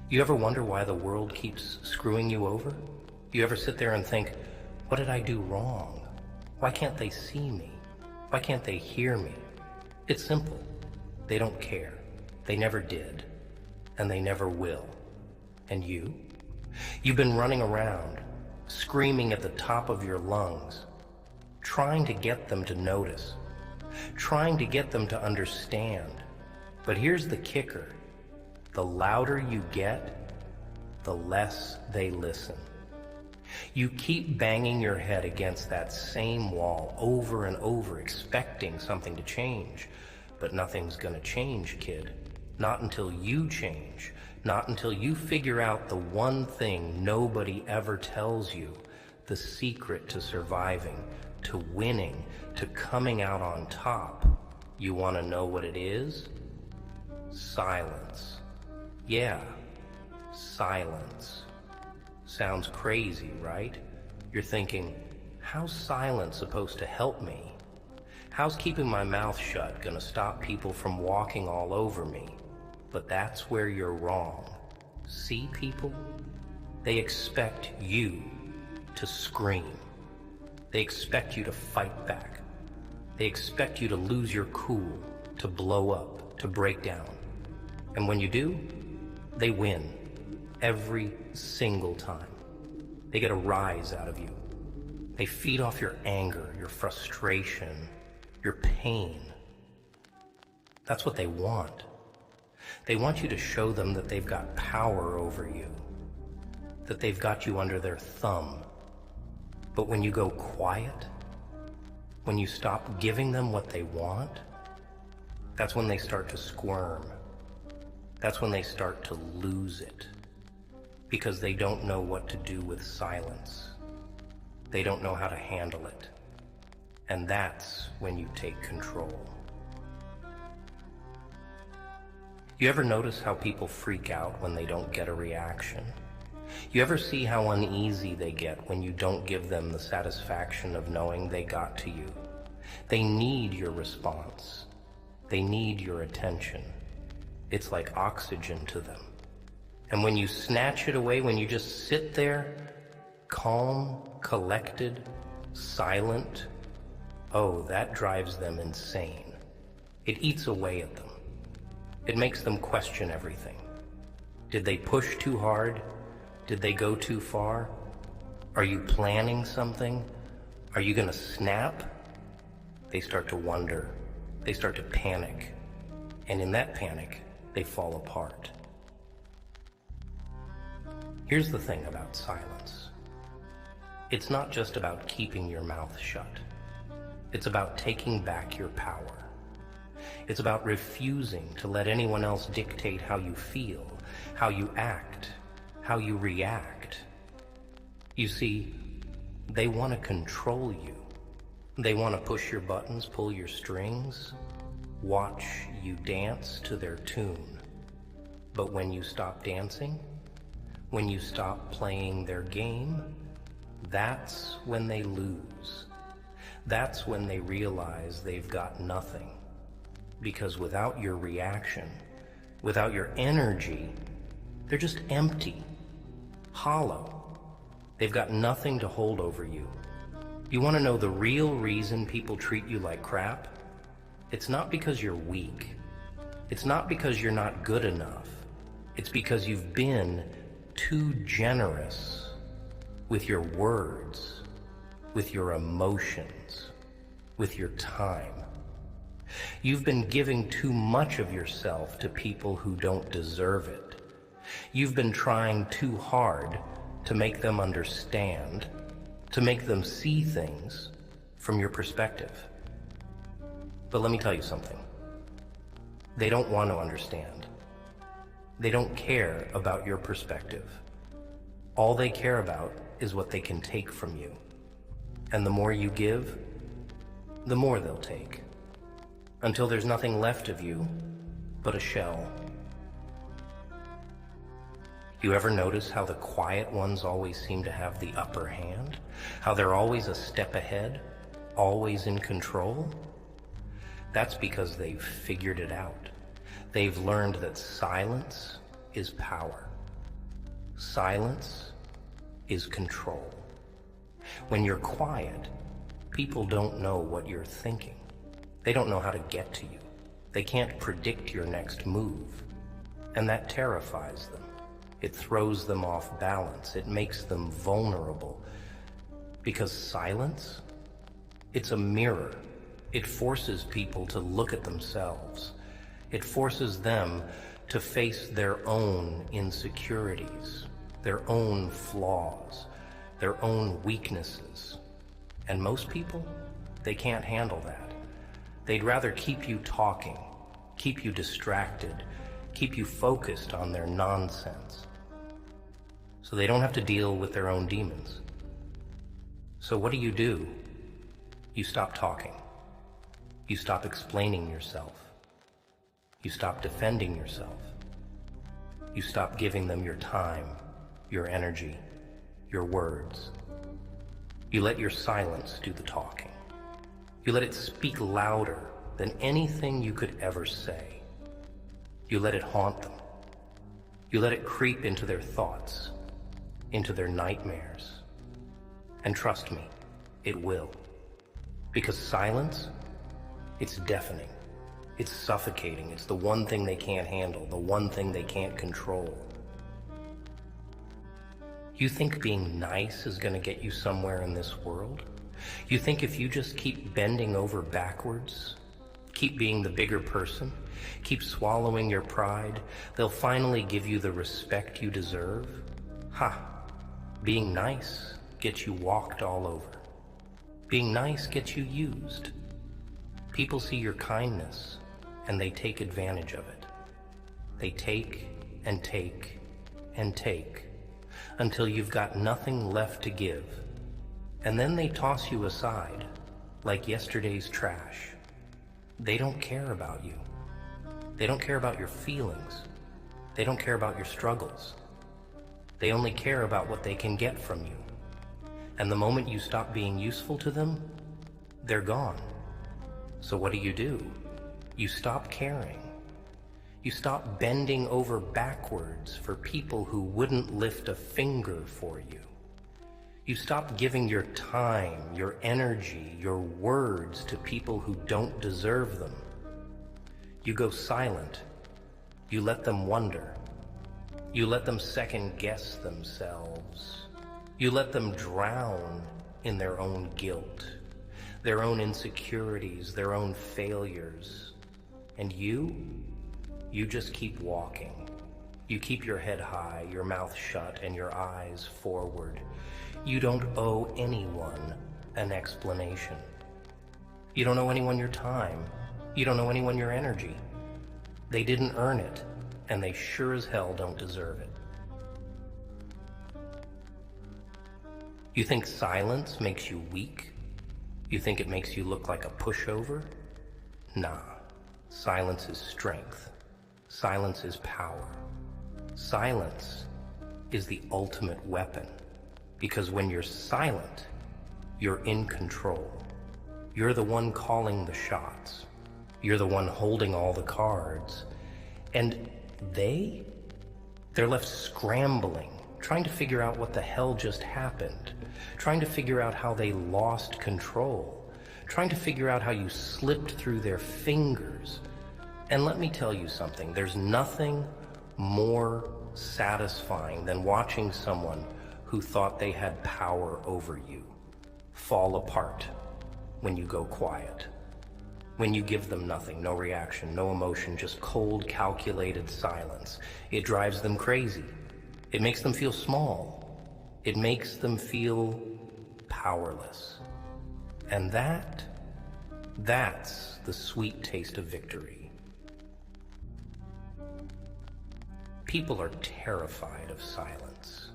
You ever wonder why the world keeps screwing you over? You ever sit there and think, what did I do wrong? Why can't they see me? Why can't they hear me? It's simple. They don't care. They never did. And they never will. And you? You've been running around, screaming at the top of your lungs, trying to get them to notice, trying to get them to understand. But here's the kicker. The louder you get, the less they listen. You keep banging your head against that same wall over and over, expecting something to change. But nothing's gonna change, kid. Not until you change. Not until you figure out the one thing nobody ever tells you, the secret to surviving, to winning, to coming out on top. You wanna know what it is? Silence. Yeah, silence. Sounds crazy, right? You're thinking, how's silence supposed to help me? How's keeping my mouth shut gonna stop people from walking all over me? But that's where you're wrong. See, people? They expect you to scream. They expect you to fight back. They expect you to lose your cool, to blow up, to break down. And when you do, they win. Every single time. They get a rise out of you. They feed off your anger, your frustration, your pain. That's what they want. They want you to show them that they've got power over you, that they've got you under their thumb. But when you go quiet, when you stop giving them what they want, that's when they start to squirm. That's when they start to lose it. Because they don't know what to do with silence. They don't know how to handle it. And that's when you take control. You ever notice how people freak out when they don't get a reaction? You ever see how uneasy they get when you don't give them the satisfaction of knowing they got to you? They need your response. They need your attention. It's like oxygen to them. And when you snatch it away, when you just sit there, calm, collected, silent, oh, that drives them insane. It eats away at them. It makes them question everything. Did they push too hard? Did they go too far? Are you planning something? Are you gonna snap? They start to wonder. They start to panic. And in that panic, they fall apart. Here's the thing about silence. It's not just about keeping your mouth shut. It's about taking back your power. It's about refusing to let anyone else dictate how you feel, how you act, how you react. You see, they want to control you. They want to push your buttons, pull your strings, watch you dance to their tune. But when you stop dancing, when you stop playing their game, that's when they lose. That's when they realize they've got nothing. Because without your reaction, without your energy, they're just empty, hollow. They've got nothing to hold over you. You want to know the real reason people treat you like crap? It's not because you're weak. It's not because you're not good enough. It's because you've been too generous with your words, with your emotions, with your time. You've been giving too much of yourself to people who don't deserve it. You've been trying too hard to make them understand, to make them see things from your perspective. But let me tell you something. They don't want to understand. They don't care about your perspective. All they care about is what they can take from you. And the more you give, the more they'll take. Until there's nothing left of you but a shell. You ever notice how the quiet ones always seem to have the upper hand? How they're always a step ahead, always in control? That's because they've figured it out. They've learned that silence is power. Silence is control. When you're quiet, people don't know what you're thinking. They don't know how to get to you. They can't predict your next move. And that terrifies them. It throws them off balance. It makes them vulnerable. Because silence, it's a mirror. It forces people to look at themselves. It forces them to face their own insecurities, their own flaws, their own weaknesses. And most people, they can't handle that. They'd rather keep you talking, keep you distracted, keep you focused on their nonsense, so they don't have to deal with their own demons. So what do? You stop talking. You stop explaining yourself. You stop defending yourself. You stop giving them your time, your energy, your words. You let your silence do the talking. You let it speak louder than anything you could ever say. You let it haunt them. You let it creep into their thoughts, into their nightmares. And trust me, it will. Because silence, it's deafening. It's suffocating. It's the one thing they can't handle, the one thing they can't control. You think being nice is going to get you somewhere in this world? You think if you just keep bending over backwards, keep being the bigger person, keep swallowing your pride, they'll finally give you the respect you deserve? Ha! Being nice gets you walked all over. Being nice gets you used. People see your kindness, and they take advantage of it. They take and take and take until you've got nothing left to give. And then they toss you aside like yesterday's trash. They don't care about you. They don't care about your feelings. They don't care about your struggles. They only care about what they can get from you. And the moment you stop being useful to them, they're gone. So what do? You stop caring. You stop bending over backwards for people who wouldn't lift a finger for you. You stop giving your time, your energy, your words to people who don't deserve them. You go silent. You let them wonder. You let them second guess themselves. You let them drown in their own guilt, their own insecurities, their own failures. And you just keep walking. You keep your head high, your mouth shut, and your eyes forward. You don't owe anyone an explanation. You don't owe anyone your time. You don't owe anyone your energy. They didn't earn it, and they sure as hell don't deserve it. You think silence makes you weak? You think it makes you look like a pushover? Nah. Silence is strength. Silence is power. Silence is the ultimate weapon. Because when you're silent, you're in control. You're the one calling the shots. You're the one holding all the cards. And they're left scrambling, trying to figure out what the hell just happened, trying to figure out how they lost control, trying to figure out how you slipped through their fingers. And let me tell you something, there's nothing more satisfying than watching someone who thought they had power over you fall apart when you go quiet. When you give them nothing, no reaction, no emotion, just cold, calculated silence. It drives them crazy. It makes them feel small. It makes them feel powerless. And that's the sweet taste of victory. People are terrified of silence.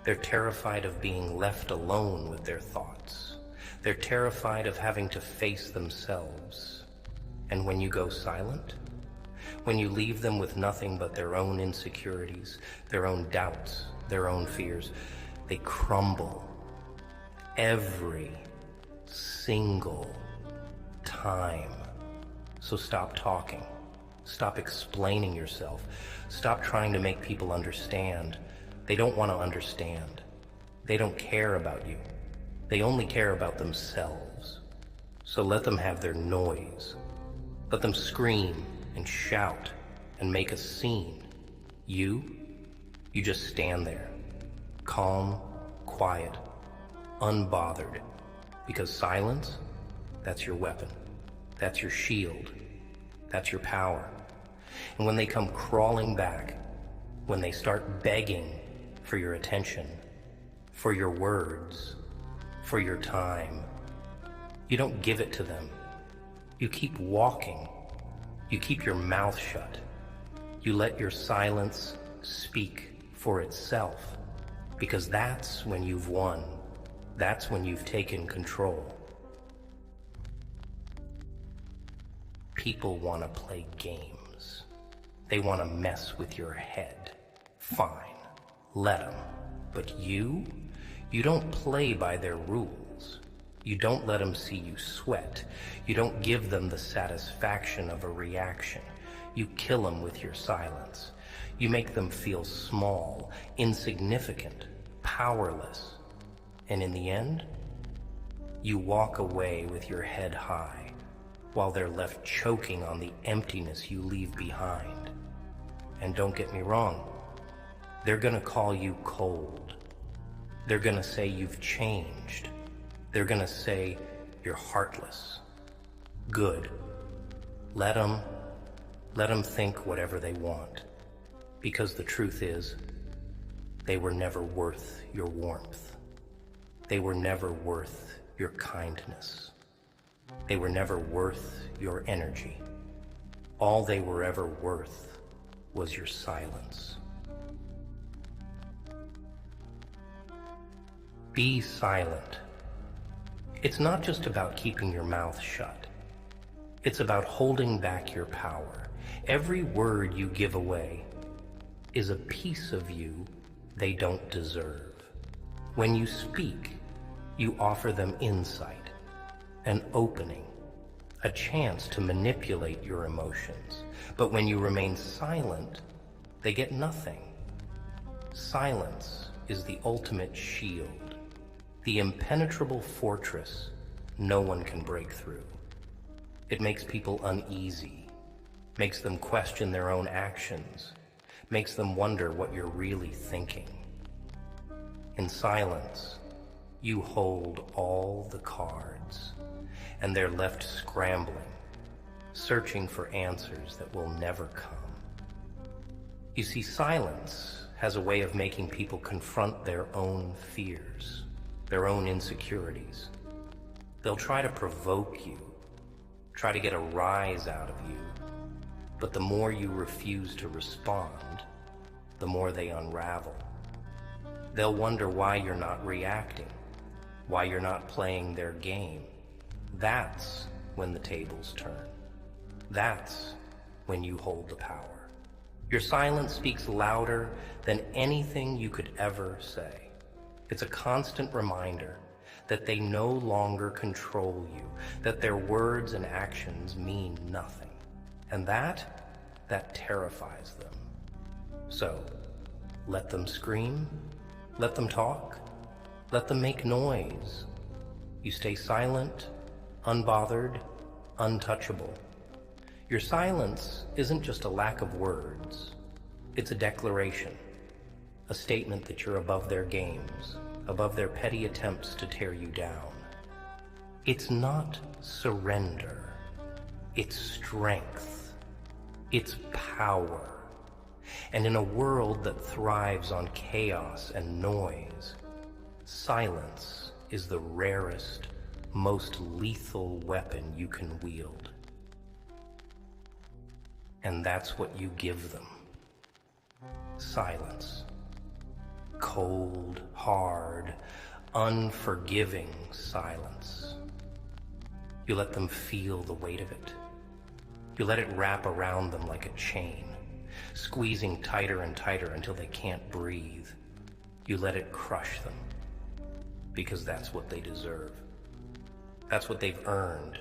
They're terrified of being left alone with their thoughts. They're terrified of having to face themselves. And when you go silent, when you leave them with nothing but their own insecurities, their own doubts, their own fears, they crumble every single time. So stop talking. Stop explaining yourself. Stop trying to make people understand. They don't want to understand. They don't care about you. They only care about themselves. So let them have their noise. Let them scream and shout and make a scene. You just stand there, calm, quiet, unbothered, because silence, that's your weapon. That's your shield. That's your power. And when they come crawling back, when they start begging for your attention, for your words, for your time, you don't give it to them. You keep walking. You keep your mouth shut. You let your silence speak for itself, because that's when you've won. That's when you've taken control. People want to play games. They want to mess with your head. Fine, let them. But you don't play by their rules. You don't let them see you sweat. You don't give them the satisfaction of a reaction. You kill them with your silence. You make them feel small, insignificant, powerless. And in the end, you walk away with your head high, while they're left choking on the emptiness you leave behind. And don't get me wrong, they're gonna call you cold. They're gonna say you've changed. They're gonna say you're heartless. Good. Let them think whatever they want. Because the truth is, they were never worth your warmth. They were never worth your kindness. They were never worth your energy. All they were ever worth was your silence. Be silent. It's not just about keeping your mouth shut. It's about holding back your power. Every word you give away is a piece of you they don't deserve. When you speak, you offer them insight, an opening, a chance to manipulate your emotions. But when you remain silent, they get nothing. Silence is the ultimate shield, the impenetrable fortress no one can break through. It makes people uneasy, makes them question their own actions, makes them wonder what you're really thinking. In silence, you hold all the cards, and they're left scrambling, searching for answers that will never come. You see, silence has a way of making people confront their own fears, their own insecurities. They'll try to provoke you, try to get a rise out of you, but the more you refuse to respond, the more they unravel. They'll wonder why you're not reacting, why you're not playing their game. That's when the tables turn. That's when you hold the power. Your silence speaks louder than anything you could ever say. It's a constant reminder that they no longer control you, that their words and actions mean nothing. And that terrifies them. So, let them scream, let them talk, let them make noise. You stay silent, unbothered, untouchable. Your silence isn't just a lack of words. It's a declaration, a statement that you're above their games, above their petty attempts to tear you down. It's not surrender. It's strength. It's power. And in a world that thrives on chaos and noise, silence is the rarest, most lethal weapon you can wield. And that's what you give them. Silence. Cold, hard, unforgiving silence. You let them feel the weight of it. You let it wrap around them like a chain, squeezing tighter and tighter until they can't breathe. You let it crush them, because that's what they deserve. That's what they've earned.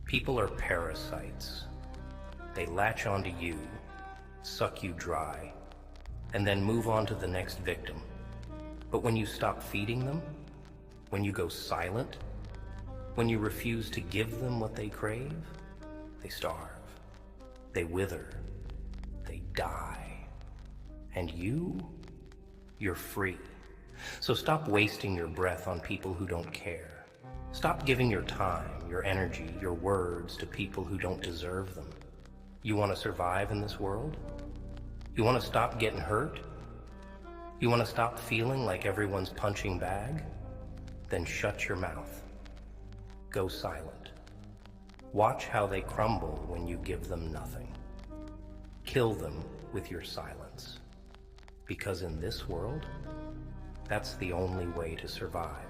People are parasites. They latch onto you, suck you dry, and then move on to the next victim. But when you stop feeding them, when you go silent, when you refuse to give them what they crave, they starve, they wither, they die. And you're free. So stop wasting your breath on people who don't care. Stop giving your time, your energy, your words to people who don't deserve them. You want to survive in this world? You want to stop getting hurt? You want to stop feeling like everyone's punching bag? Then shut your mouth. Go silent. Watch how they crumble when you give them nothing. Kill them with your silence. Because in this world, that's the only way to survive.